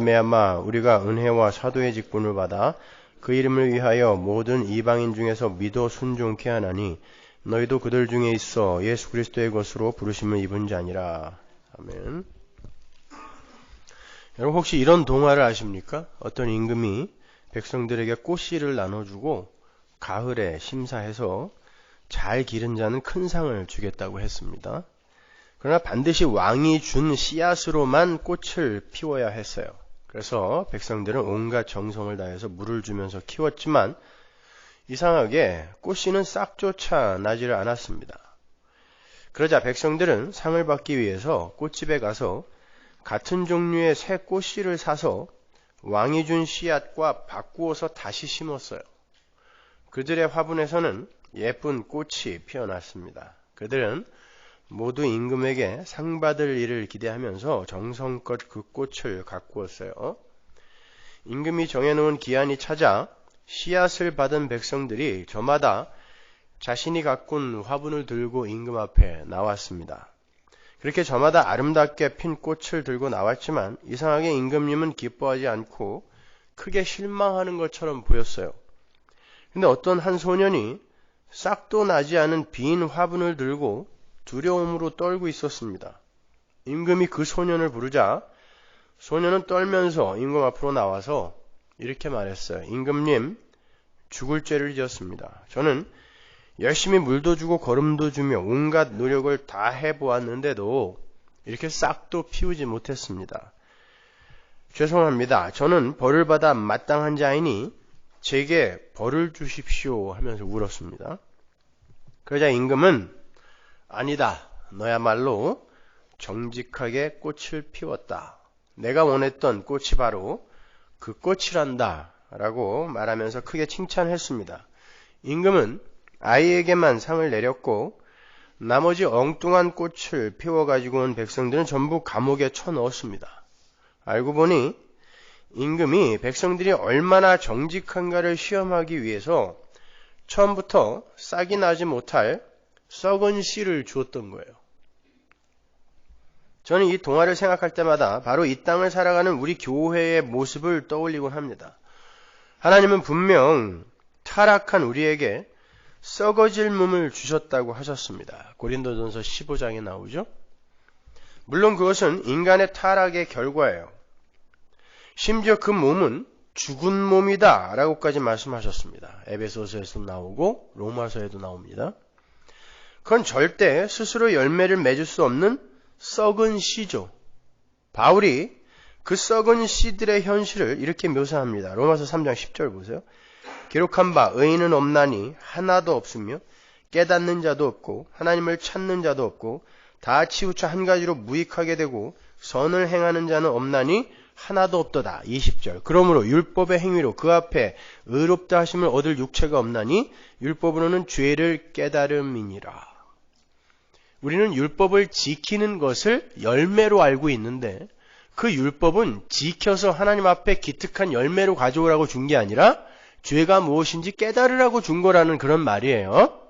말미암아 우리가 은혜와 사도의 직분을 받아 그 이름을 위하여 모든 이방인 중에서 믿어 순종케 하나니 너희도 그들 중에 있어 예수 그리스도의 것으로 부르심을 입은 자니라. 아멘. 여러분 혹시 이런 동화를 아십니까? 어떤 임금이 백성들에게 꽃씨를 나눠주고 가을에 심사해서 잘 기른 자는 큰 상을 주겠다고 했습니다. 그러나 반드시 왕이 준 씨앗으로만 꽃을 피워야 했어요. 그래서 백성들은 온갖 정성을 다해서 물을 주면서 키웠지만 이상하게 꽃씨는 싹조차 나지를 않았습니다. 그러자 백성들은 상을 받기 위해서 꽃집에 가서 같은 종류의 새 꽃씨를 사서 왕이 준 씨앗과 바꾸어서 다시 심었어요. 그들의 화분에서는 예쁜 꽃이 피어났습니다. 그들은 모두 임금에게 상 받을 일을 기대하면서 정성껏 그 꽃을 가꾸었어요. 임금이 정해놓은 기한이 찾아 씨앗을 받은 백성들이 저마다 자신이 가꾼 화분을 들고 임금 앞에 나왔습니다. 그렇게 저마다 아름답게 핀 꽃을 들고 나왔지만 이상하게 임금님은 기뻐하지 않고 크게 실망하는 것처럼 보였어요. 근데 어떤 한 소년이 싹도 나지 않은 빈 화분을 들고 두려움으로 떨고 있었습니다. 임금이 그 소년을 부르자 소년은 떨면서 임금 앞으로 나와서 이렇게 말했어요. 임금님, 죽을 죄를 지었습니다. 저는 열심히 물도 주고 거름도 주며 온갖 노력을 다 해보았는데도 이렇게 싹도 피우지 못했습니다. 죄송합니다. 저는 벌을 받아 마땅한 자이니 제게 벌을 주십시오 하면서 울었습니다. 그러자 임금은 아니다. 너야말로 정직하게 꽃을 피웠다. 내가 원했던 꽃이 바로 그 꽃이란다. 라고 말하면서 크게 칭찬했습니다. 임금은 아이에게만 상을 내렸고 나머지 엉뚱한 꽃을 피워가지고 온 백성들은 전부 감옥에 쳐넣었습니다. 알고 보니 임금이 백성들이 얼마나 정직한가를 시험하기 위해서 처음부터 싹이 나지 못할 썩은 씨를 주었던 거예요. 저는 이 동화를 생각할 때마다 바로 이 땅을 살아가는 우리 교회의 모습을 떠올리곤 합니다. 하나님은 분명 타락한 우리에게 썩어질 몸을 주셨다고 하셨습니다. 고린도전서 15장에 나오죠. 물론 그것은 인간의 타락의 결과예요. 심지어 그 몸은 죽은 몸이다 라고까지 말씀하셨습니다. 에베소서에도 나오고 로마서에도 나옵니다. 그건 절대 스스로 열매를 맺을 수 없는 썩은 씨죠. 바울이 그 썩은 씨들의 현실을 이렇게 묘사합니다. 로마서 3장 10절 보세요. 기록한 바 의인은 없나니 하나도 없으며 깨닫는 자도 없고 하나님을 찾는 자도 없고 다 치우쳐 한 가지로 무익하게 되고 선을 행하는 자는 없나니 하나도 없도다. 20절. 그러므로 율법의 행위로 그 앞에 의롭다 하심을 얻을 육체가 없나니 율법으로는 죄를 깨달음이니라. 우리는 율법을 지키는 것을 열매로 알고 있는데 그 율법은 지켜서 하나님 앞에 기특한 열매로 가져오라고 준 게 아니라 죄가 무엇인지 깨달으라고 준 거라는 그런 말이에요.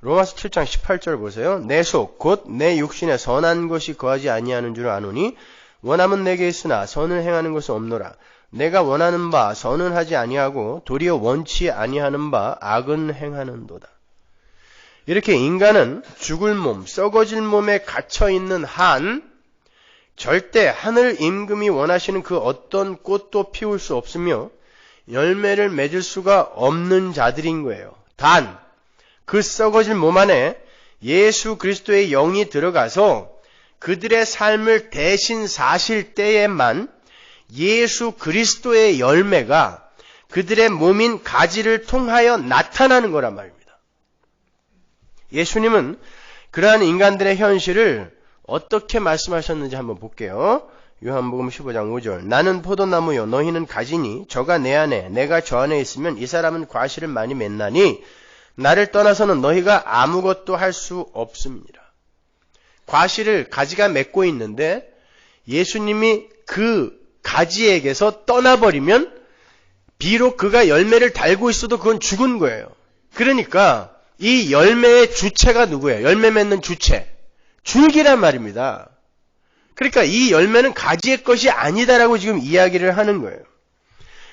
로마서 7장 18절 보세요. 내 속 곧 내 육신에 선한 것이 거하지 아니하는 줄 아노니 원함은 내게 있으나 선을 행하는 것은 없노라. 내가 원하는 바 선은 하지 아니하고 도리어 원치 아니하는 바 악은 행하는도다. 이렇게 인간은 죽을 몸, 썩어질 몸에 갇혀있는 한 절대 하늘 임금이 원하시는 그 어떤 꽃도 피울 수 없으며 열매를 맺을 수가 없는 자들인 거예요. 단 그 썩어질 몸 안에 예수 그리스도의 영이 들어가서 그들의 삶을 대신 사실 때에만 예수 그리스도의 열매가 그들의 몸인 가지를 통하여 나타나는 거란 말입니다. 예수님은 그러한 인간들의 현실을 어떻게 말씀하셨는지 한번 볼게요. 요한복음 15장 5절. 나는 포도나무요 너희는 가지니 저가 내 안에 내가 저 안에 있으면 이 사람은 과실을 많이 맺나니 나를 떠나서는 너희가 아무것도 할 수 없습니다. 과실을 가지가 맺고 있는데 예수님이 그 가지에게서 떠나버리면 비록 그가 열매를 달고 있어도 그건 죽은 거예요. 그러니까 이 열매의 주체가 누구예요? 열매 맺는 주체. 줄기란 말입니다. 그러니까 이 열매는 가지의 것이 아니다라고 지금 이야기를 하는 거예요.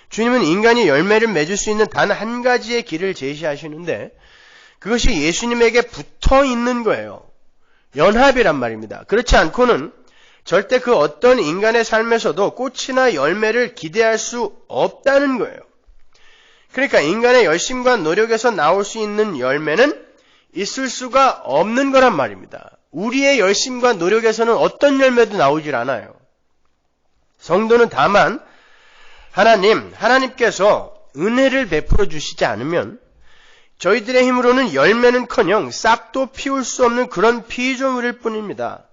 주님은 인간이 열매를 맺을 수 있는 단 한 가지의 길을 제시하시는데 그것이 예수님에게 붙어 있는 거예요. 연합이란 말입니다. 그렇지 않고는 절대 그 어떤 인간의 삶에서도 꽃이나 열매를 기대할 수 없다는 거예요. 그러니까 인간의 열심과 노력에서 나올 수 있는 열매는 있을 수가 없는 거란 말입니다. 우리의 열심과 노력에서는 어떤 열매도 나오질 않아요. 성도는 다만 하나님께서 은혜를 베풀어 주시지 않으면 저희들의 힘으로는 열매는커녕 싹도 피울 수 없는 그런 피조물일 뿐입니다.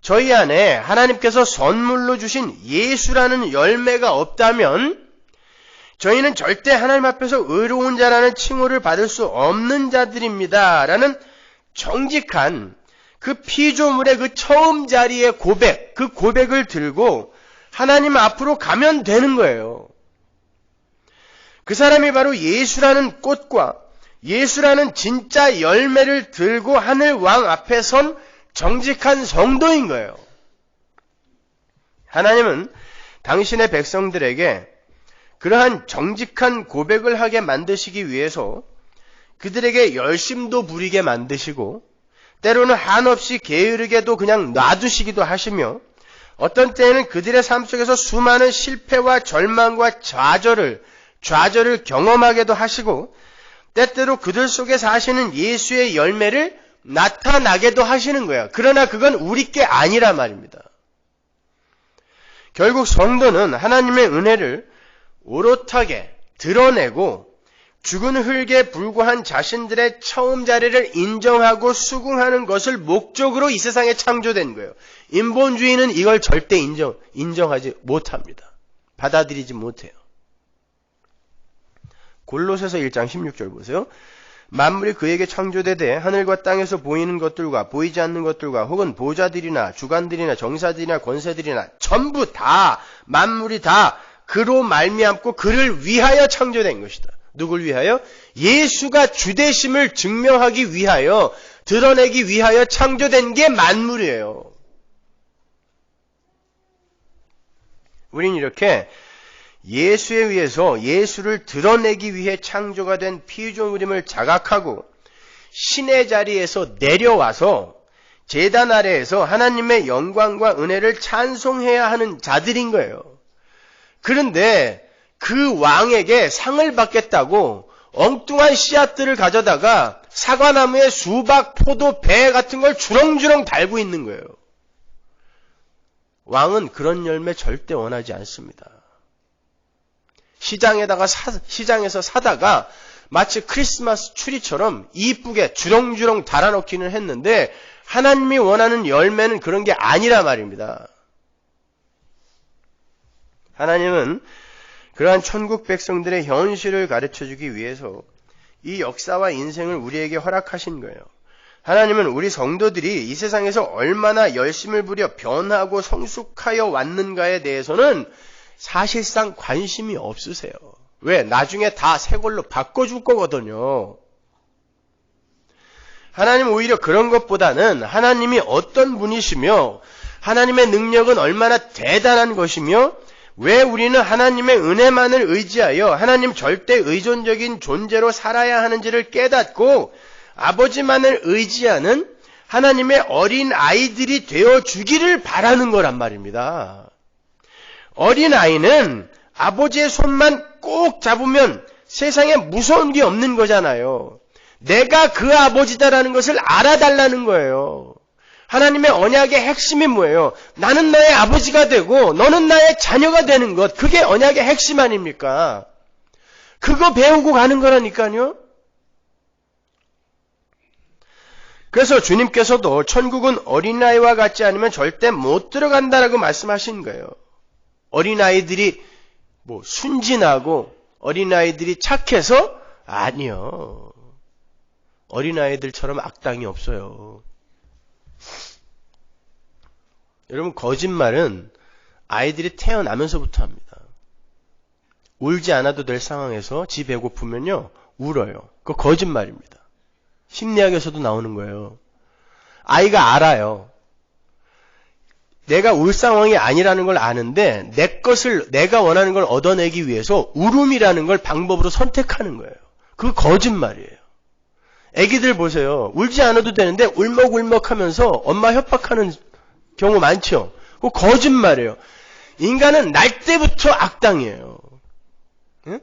저희 안에 하나님께서 선물로 주신 예수라는 열매가 없다면 저희는 절대 하나님 앞에서 의로운 자라는 칭호를 받을 수 없는 자들입니다. 라는 정직한 그 피조물의 그 처음 자리의 고백, 그 고백을 들고 하나님 앞으로 가면 되는 거예요. 그 사람이 바로 예수라는 꽃과 예수라는 진짜 열매를 들고 하늘 왕 앞에 선 정직한 성도인 거예요. 하나님은 당신의 백성들에게 그러한 정직한 고백을 하게 만드시기 위해서 그들에게 열심도 부리게 만드시고 때로는 한없이 게으르게도 그냥 놔두시기도 하시며 어떤 때에는 그들의 삶 속에서 수많은 실패와 절망과 좌절을 경험하게도 하시고 때때로 그들 속에 사시는 예수의 열매를 나타나게도 하시는 거예요. 그러나 그건 우리 게 아니라 말입니다. 결국 성도는 하나님의 은혜를 오롯하게 드러내고 죽은 흙에 불과한 자신들의 처음 자리를 인정하고 수긍하는 것을 목적으로 이 세상에 창조된 거예요. 인본주의는 이걸 절대 인정하지 못합니다. 받아들이지 못해요. 골로새서 1장 16절 보세요. 만물이 그에게 창조되되 하늘과 땅에서 보이는 것들과 보이지 않는 것들과 혹은 보좌들이나 주관들이나 정사들이나 권세들이나 전부 다 만물이 다 그로 말미암고 그를 위하여 창조된 것이다. 누굴 위하여? 예수가 주되심을 증명하기 위하여 드러내기 위하여 창조된 게 만물이에요. 우린 이렇게 예수에 의해서 예수를 드러내기 위해 창조가 된 피조물임을 자각하고 신의 자리에서 내려와서 제단 아래에서 하나님의 영광과 은혜를 찬송해야 하는 자들인 거예요. 그런데 그 왕에게 상을 받겠다고 엉뚱한 씨앗들을 가져다가 사과나무에 수박, 포도, 배 같은 걸 주렁주렁 달고 있는 거예요. 왕은 그런 열매 절대 원하지 않습니다. 시장에서 사다가 마치 크리스마스 추리처럼 이쁘게 주렁주렁 달아놓기는 했는데 하나님이 원하는 열매는 그런 게 아니라 말입니다. 하나님은 그러한 천국 백성들의 현실을 가르쳐주기 위해서 이 역사와 인생을 우리에게 허락하신 거예요. 하나님은 우리 성도들이 이 세상에서 얼마나 열심을 부려 변하고 성숙하여 왔는가에 대해서는 사실상 관심이 없으세요. 왜? 나중에 다 새 걸로 바꿔줄 거거든요. 하나님은 오히려 그런 것보다는 하나님이 어떤 분이시며 하나님의 능력은 얼마나 대단한 것이며 왜 우리는 하나님의 은혜만을 의지하여 하나님 절대 의존적인 존재로 살아야 하는지를 깨닫고 아버지만을 의지하는 하나님의 어린 아이들이 되어주기를 바라는 거란 말입니다. 어린 아이는 아버지의 손만 꼭 잡으면 세상에 무서운 게 없는 거잖아요. 내가 그 아버지다라는 것을 알아달라는 거예요. 하나님의 언약의 핵심이 뭐예요? 나는 너의 아버지가 되고 너는 나의 자녀가 되는 것. 그게 언약의 핵심 아닙니까? 그거 배우고 가는 거라니까요. 그래서 주님께서도 천국은 어린아이와 같지 않으면 절대 못 들어간다라고 말씀하신 거예요. 어린아이들이 순진하고 어린아이들이 착해서? 아니요. 어린아이들처럼 악당이 없어요. 여러분, 거짓말은 아이들이 태어나면서부터 합니다. 울지 않아도 될 상황에서 지 배고프면요 울어요. 그거 거짓말입니다. 심리학에서도 나오는 거예요. 아이가 알아요. 내가 울 상황이 아니라는 걸 아는데 내 것을 내가 원하는 걸 얻어내기 위해서 울음이라는 걸 방법으로 선택하는 거예요. 그거 거짓말이에요. 애기들 보세요. 울지 않아도 되는데 울먹울먹하면서 엄마 협박하는 경우 많죠. 그거 거짓말이에요. 인간은 날 때부터 악당이에요.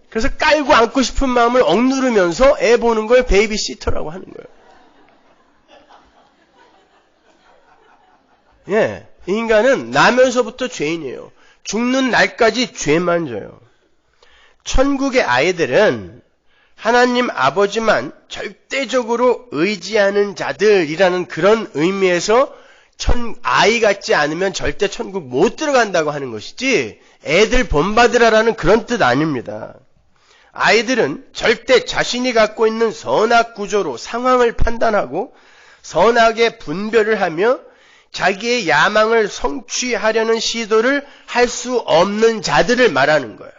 그래서 깔고 안고 싶은 마음을 억누르면서 애 보는 걸 베이비시터라고 하는 거예요. 예, 인간은 나면서부터 죄인이에요. 죽는 날까지 죄만 져요. 천국의 아이들은 하나님 아버지만 절대적으로 의지하는 자들이라는 그런 의미에서 아이 같지 않으면 절대 천국 못 들어간다고 하는 것이지 애들 본받으라라는 그런 뜻 아닙니다. 아이들은 절대 자신이 갖고 있는 선악 구조로 상황을 판단하고 선악의 분별을 하며 자기의 야망을 성취하려는 시도를 할 수 없는 자들을 말하는 거예요.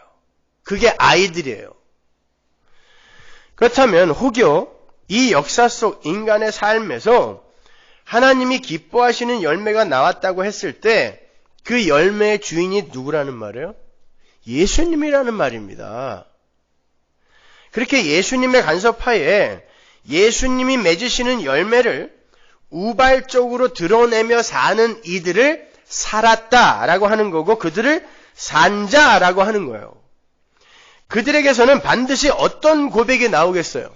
그게 아이들이에요. 그렇다면 혹여 이 역사 속 인간의 삶에서 하나님이 기뻐하시는 열매가 나왔다고 했을 때 그 열매의 주인이 누구라는 말이에요? 예수님이라는 말입니다. 그렇게 예수님의 간섭하에 예수님이 맺으시는 열매를 우발적으로 드러내며 사는 이들을 살았다라고 하는 거고 그들을 산자라고 하는 거예요. 그들에게서는 반드시 어떤 고백이 나오겠어요?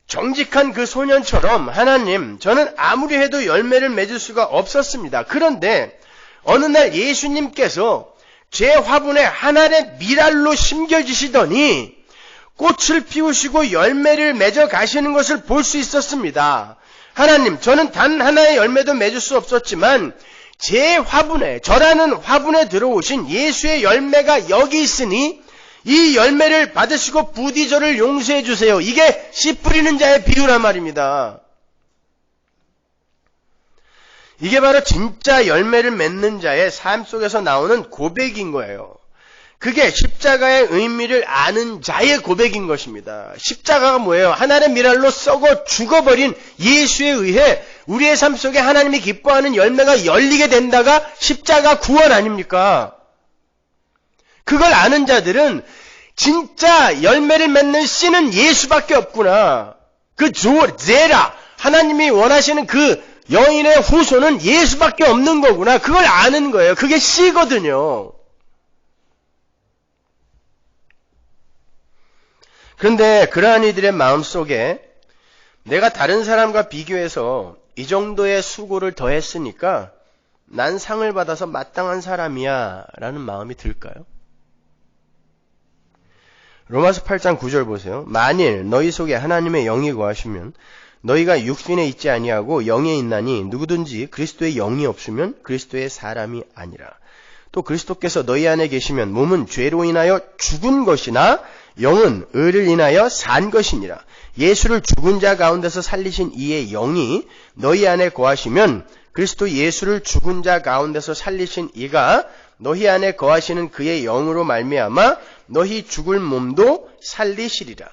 정직한 그 소년처럼 하나님, 저는 아무리 해도 열매를 맺을 수가 없었습니다. 그런데 어느 날 예수님께서 제 화분에 하나의 미랄로 심겨지시더니 꽃을 피우시고 열매를 맺어 가시는 것을 볼 수 있었습니다. 하나님, 저는 단 하나의 열매도 맺을 수 없었지만 제 화분에, 저라는 화분에 들어오신 예수의 열매가 여기 있으니 이 열매를 받으시고 부디 저를 용서해 주세요. 이게 씨 뿌리는 자의 비유란 말입니다. 이게 바로 진짜 열매를 맺는 자의 삶 속에서 나오는 고백인 거예요. 그게 십자가의 의미를 아는 자의 고백인 것입니다. 십자가가 뭐예요? 하나의 미랄로 썩어 죽어버린 예수에 의해 우리의 삶 속에 하나님이 기뻐하는 열매가 열리게 된다가 십자가 구원 아닙니까? 그걸 아는 자들은 진짜 열매를 맺는 씨는 예수밖에 없구나. 그 제라, 하나님이 원하시는 그 여인의 후손은 예수밖에 없는 거구나. 그걸 아는 거예요. 그게 씨거든요. 그런데 그러한 이들의 마음속에 내가 다른 사람과 비교해서 이 정도의 수고를 더했으니까 난 상을 받아서 마땅한 사람이야 라는 마음이 들까요? 로마서 8장 9절 보세요. 만일 너희 속에 하나님의 영이 거하시면 너희가 육신에 있지 아니하고 영에 있나니 누구든지 그리스도의 영이 없으면 그리스도의 사람이 아니라. 또 그리스도께서 너희 안에 계시면 몸은 죄로 인하여 죽은 것이나 영은 의를 인하여 산 것이니라. 예수를 죽은 자 가운데서 살리신 이의 영이 너희 안에 거하시면 그리스도 예수를 죽은 자 가운데서 살리신 이가 너희 안에 거하시는 그의 영으로 말미암아 너희 죽을 몸도 살리시리라.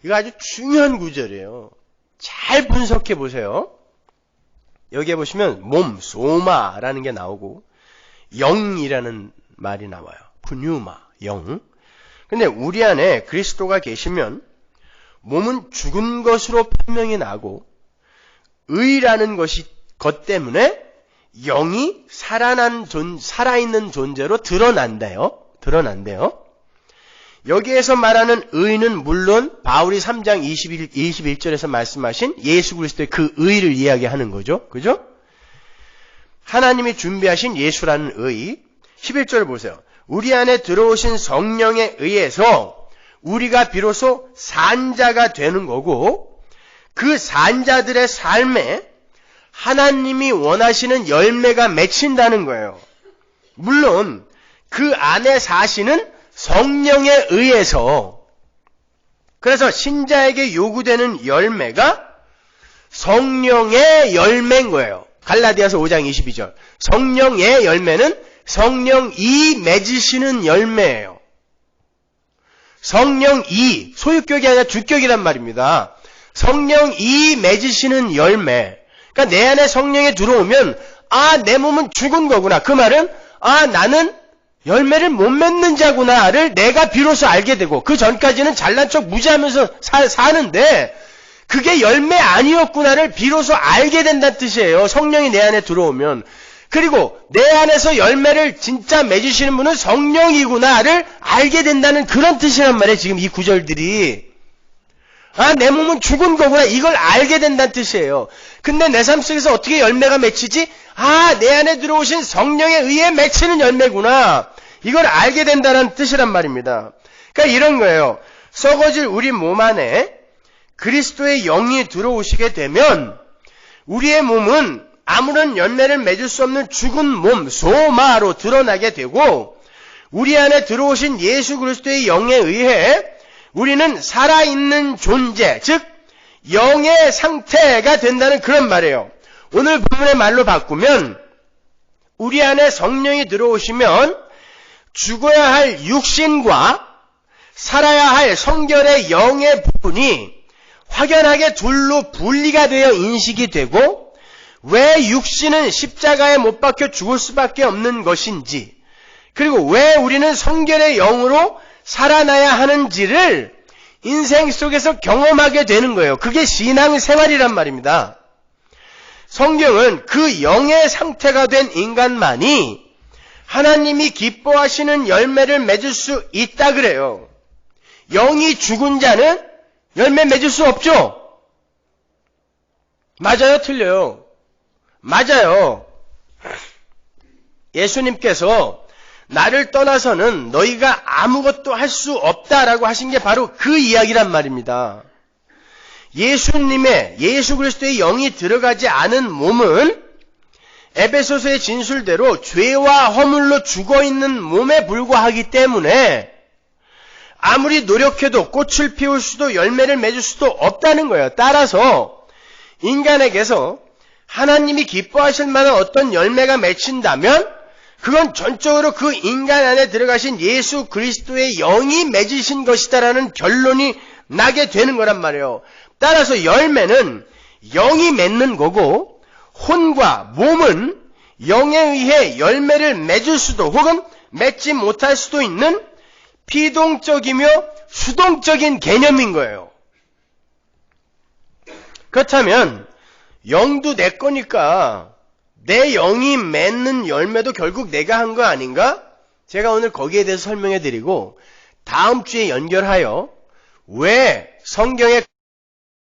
이거 아주 중요한 구절이에요. 잘 분석해 보세요. 여기에 보시면 몸, 소마라는 게 나오고 영이라는 말이 나와요. 푸뉴마, 영. 근데 우리 안에 그리스도가 계시면 몸은 죽은 것으로 판명이 나고 의라는 것 때문에 영이 살아있는 존재로 드러난대요. 여기에서 말하는 의는 물론 바울이 3장 21절에서 말씀하신 예수 그리스도의 그 의를 이야기하는 거죠. 그죠? 하나님이 준비하신 예수라는 의. 11절 보세요. 우리 안에 들어오신 성령에 의해서 우리가 비로소 산자가 되는 거고 그 산자들의 삶에 하나님이 원하시는 열매가 맺힌다는 거예요. 물론 그 안에 사시는 성령에 의해서, 그래서 신자에게 요구되는 열매가 성령의 열매인 거예요. 갈라디아서 5장 22절. 성령의 열매는 성령이 맺으시는 열매예요. 성령이, 소유격이 아니라 주격이란 말입니다. 성령이 맺으시는 열매. 그러니까 내 안에 성령이 들어오면 아, 내 몸은 죽은 거구나. 그 말은 나는 열매를 못 맺는 자구나를 내가 비로소 알게 되고, 그 전까지는 잘난 척 무지하면서 사는데 그게 열매 아니었구나를 비로소 알게 된다는 뜻이에요. 성령이 내 안에 들어오면. 그리고 내 안에서 열매를 진짜 맺으시는 분은 성령이구나를 알게 된다는 그런 뜻이란 말이에요. 지금 이 구절들이. 내 몸은 죽은 거구나. 이걸 알게 된다는 뜻이에요. 근데 내 삶 속에서 어떻게 열매가 맺히지? 내 안에 들어오신 성령에 의해 맺히는 열매구나. 이걸 알게 된다는 뜻이란 말입니다. 그러니까 이런 거예요. 썩어질 우리 몸 안에 그리스도의 영이 들어오시게 되면 우리의 몸은 아무런 열매를 맺을 수 없는 죽은 몸, 소마로 드러나게 되고, 우리 안에 들어오신 예수 그리스도의 영에 의해 우리는 살아있는 존재, 즉 영의 상태가 된다는 그런 말이에요. 오늘 본문의 말로 바꾸면 우리 안에 성령이 들어오시면 죽어야 할 육신과 살아야 할 성결의 영의 부분이 확연하게 둘로 분리가 되어 인식이 되고, 왜 육신은 십자가에 못 박혀 죽을 수밖에 없는 것인지, 그리고 왜 우리는 성결의 영으로 살아나야 하는지를 인생 속에서 경험하게 되는 거예요. 그게 신앙생활이란 말입니다. 성경은 그 영의 상태가 된 인간만이 하나님이 기뻐하시는 열매를 맺을 수 있다 그래요. 영이 죽은 자는 열매 맺을 수 없죠? 맞아요? 틀려요? 맞아요. 예수님께서 나를 떠나서는 너희가 아무것도 할 수 없다라고 하신 게 바로 그 이야기란 말입니다. 예수 그리스도의 영이 들어가지 않은 몸은 에베소서의 진술대로 죄와 허물로 죽어있는 몸에 불과하기 때문에 아무리 노력해도 꽃을 피울 수도 열매를 맺을 수도 없다는 거예요. 따라서 인간에게서 하나님이 기뻐하실 만한 어떤 열매가 맺힌다면 그건 전적으로 그 인간 안에 들어가신 예수 그리스도의 영이 맺으신 것이다라는 결론이 나게 되는 거란 말이에요. 따라서 열매는 영이 맺는 거고, 혼과 몸은 영에 의해 열매를 맺을 수도 혹은 맺지 못할 수도 있는 피동적이며 수동적인 개념인 거예요. 그렇다면 영도 내 거니까 내 영이 맺는 열매도 결국 내가 한 거 아닌가? 제가 오늘 거기에 대해서 설명해 드리고, 다음 주에 연결하여 왜 성경에